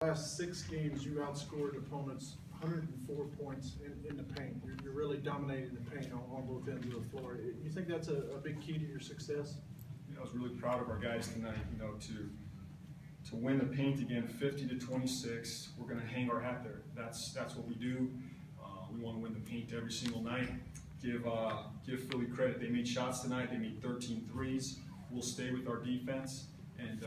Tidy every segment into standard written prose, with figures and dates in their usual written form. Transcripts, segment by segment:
Last 6 games, you outscored opponents 104 points in the paint. You're really dominating the paint on both ends of the floor. You think that's a big key to your success? I was really proud of our guys tonight. To win the paint again, 50-26. We're going to hang our hat there. That's what we do. We want to win the paint every single night. Give Philly credit. They made shots tonight. They made 13 threes. We'll stay with our defense, and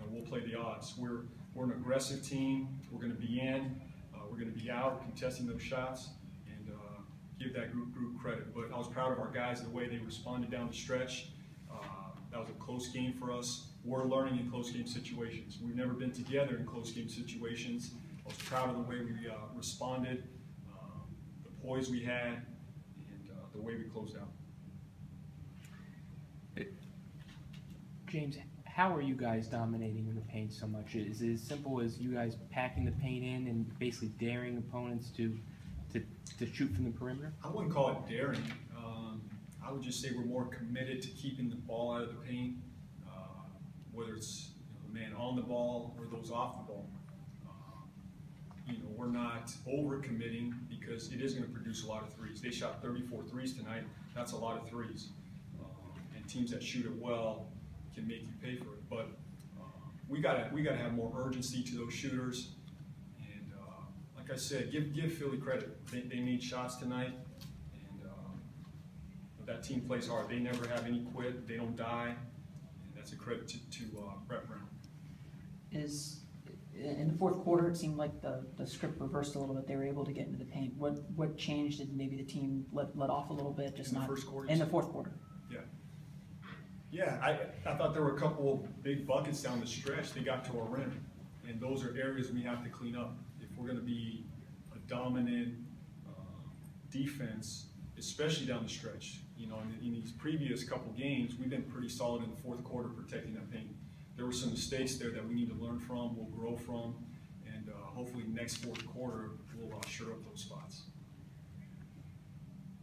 we'll play the odds. We're an aggressive team. We're going to be in. We're going to be out, contesting those shots, and give that group credit. But I was proud of our guys, the way they responded down the stretch. That was a close game for us. We're learning in close game situations. We've never been together in close game situations. I was proud of the way we responded, the poise we had, and the way we closed out. James, how are you guys dominating in the paint so much? Is it as simple as you guys packing the paint in and basically daring opponents to shoot from the perimeter? I wouldn't call it daring. I would just say we're more committed to keeping the ball out of the paint, whether it's the man on the ball or those off the ball. We're not over-committing because it is going to produce a lot of threes. They shot 34 threes tonight. That's a lot of threes. And teams that shoot it well can make you pay for it. But we gotta have more urgency to those shooters. And like I said, give Philly credit. They made shots tonight. That team plays hard. They never have any quit. They don't die. And that's a credit to Brett Brown. In the fourth quarter, it seemed like the script reversed a little bit. They were able to get into the paint. What changed? Did maybe the team let off a little bit? Just in not the first quarter. In the fourth quarter. Yeah. I thought there were a couple of big buckets down the stretch. They got to our rim, and those are areas we have to clean up if we're going to be a dominant defense, especially down the stretch. In these previous couple games, we've been pretty solid in the fourth quarter protecting that paint. There were some mistakes there that we need to learn from, we'll grow from, and hopefully next fourth quarter we'll shore up those spots.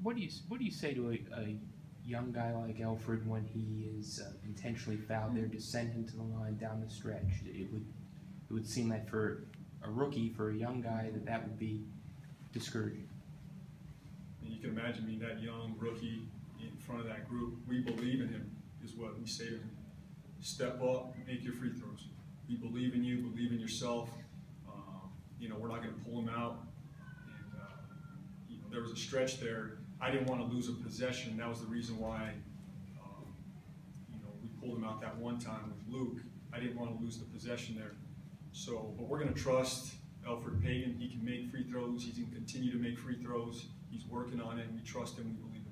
What do you say to a young guy like Alfred when he is intentionally fouled there to send him to the line down the stretch? It would seem like for a rookie, for a young guy, that would be discouraging. You can imagine being that young rookie in front of that group. We believe in him, is what we say to him. Step up, make your free throws. We believe in you, believe in yourself. We're not going to pull him out. And there was a stretch there. I didn't want to lose a possession. That was the reason why we pulled him out that one time with Luke. I didn't want to lose the possession there. But we're going to trust Alfred Pagan. He can make free throws. He can continue to make free throws. He's working on it. We trust him. We believe in him.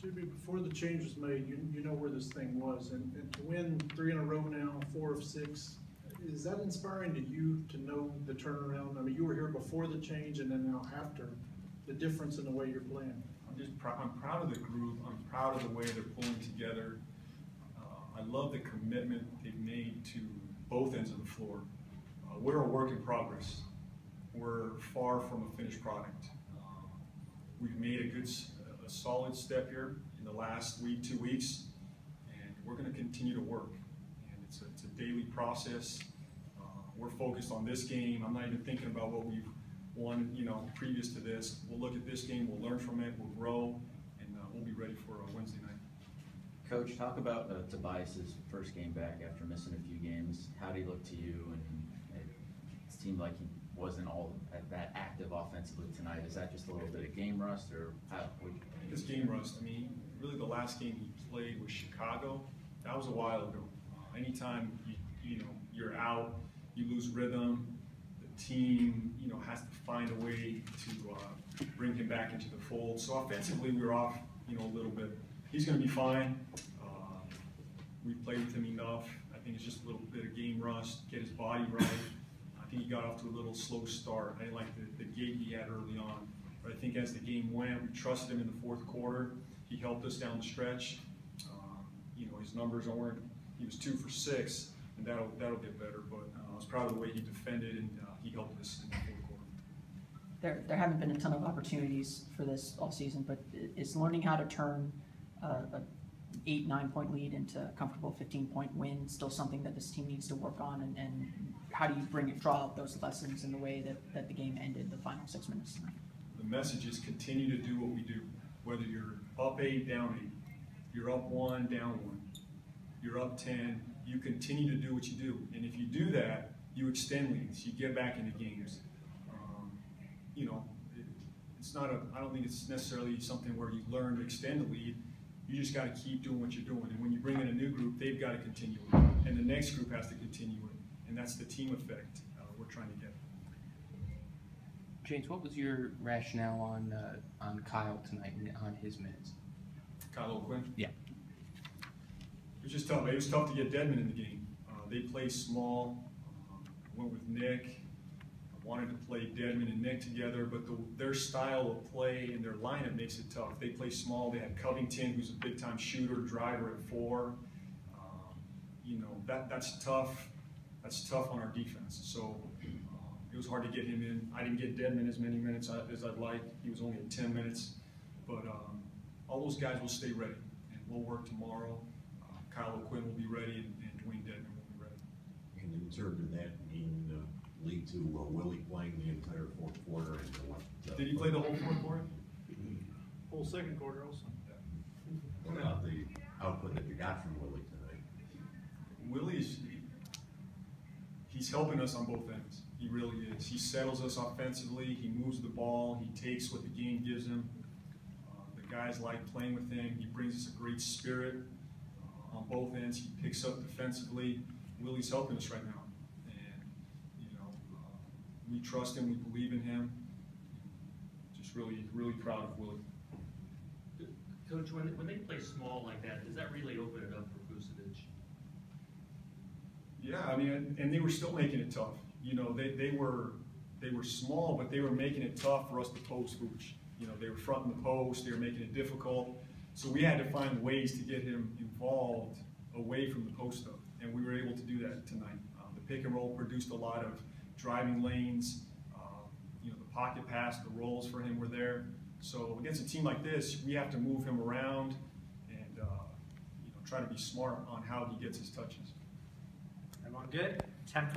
JB, before the change was made, you know where this thing was, and to win 3 in a row now, 4 of 6, is that inspiring to you to know the turnaround? I mean, you were here before the change, and then now after, the difference in the way you're playing. I'm proud of the group. I'm proud of the way they're pulling together. I love the commitment they've made to both ends of the floor. We're a work in progress. We're far from a finished product. We've made a solid step here in the last week, 2 weeks, and we're going to continue to work. And it's a daily process. We're focused on this game. I'm not even thinking about what we've won, previous to this. We'll look at this game. We'll learn from it. We'll grow, and we'll be ready for Wednesday night. Coach, talk about Tobias's first game back after missing a few games. How did he look to you? And it seemed like he wasn't all that active offensively tonight. Is that just a little bit of game rust, or how? It's game rust. I mean, really the last game he played was Chicago. That was a while ago. Anytime you're out, you lose rhythm. The team, has to find a way to bring him back into the fold. So offensively, we were off, a little bit. He's going to be fine. We played with him enough. I think it's just a little bit of game rust. Get his body right. I think he got off to a little slow start. I didn't like the gait he had early on. But I think as the game went, we trusted him in the fourth quarter. He helped us down the stretch. His numbers weren't. He was 2 for 6, and that'll get better. But I was proud of the way he defended, and he helped us in the fourth quarter. There haven't been a ton of opportunities for this all season, but is learning how to turn 8-9 point lead into a comfortable 15-point win still something that this team needs to work on, and how do you draw out those lessons in the way that the game ended the final 6 minutes tonight? The message is continue to do what we do, whether you're up 8, down 8, you're up 1, down 1, you're up 10, you continue to do what you do. And if you do that, you extend leads, you get back into games. You know, it's not I don't think it's necessarily something where you learn to extend a lead. You just got to keep doing what you're doing. And when you bring in a new group, they've got to continue it. And the next group has to continue it. And that's the team effect we're trying to get. James, what was your rationale on Kyle tonight and on his minutes? Kyle O'Quinn? Yeah. It was just tough. It was tough to get Dedmon in the game. They play small. Went with Nick. I wanted to play Dedmon and Nick together, but their style of play and their lineup makes it tough. They play small. They had Covington, who's a big-time shooter, driver at 4. You know, that's tough. That's tough on our defense. So it was hard to get him in. I didn't get Dedmon as many minutes as I'd like. He was only at 10 minutes. But all those guys will stay ready, and we'll work tomorrow. Kyle O'Quinn will be ready, and Dwayne Dedmon will be ready. And in terms of that being lead to Willie playing the entire fourth quarter and what? Did he play the whole fourth quarter? Whole second quarter also. What about the output that you got from Willie tonight? Willie's he's helping us on both ends. He really is. He settles us offensively. He moves the ball. He takes what the game gives him. The guys like playing with him. He brings us a great spirit on both ends. He picks up defensively. Willie's helping us right now. We trust him, we believe in him. Just really, really proud of Willie. Coach, when they play small like that, does that really open it up for Vucevic? Yeah, I mean, and they were still making it tough. You know, they were small, but they were making it tough for us to post Vooch. You know, they were fronting the post, they were making it difficult. So we had to find ways to get him involved away from the post up, and we were able to do that tonight. The pick and roll produced a lot of driving lanes, you know, the pocket pass, the rolls for him were there. So against a team like this, we have to move him around and you know, try to be smart on how he gets his touches. Everyone good? 10:40.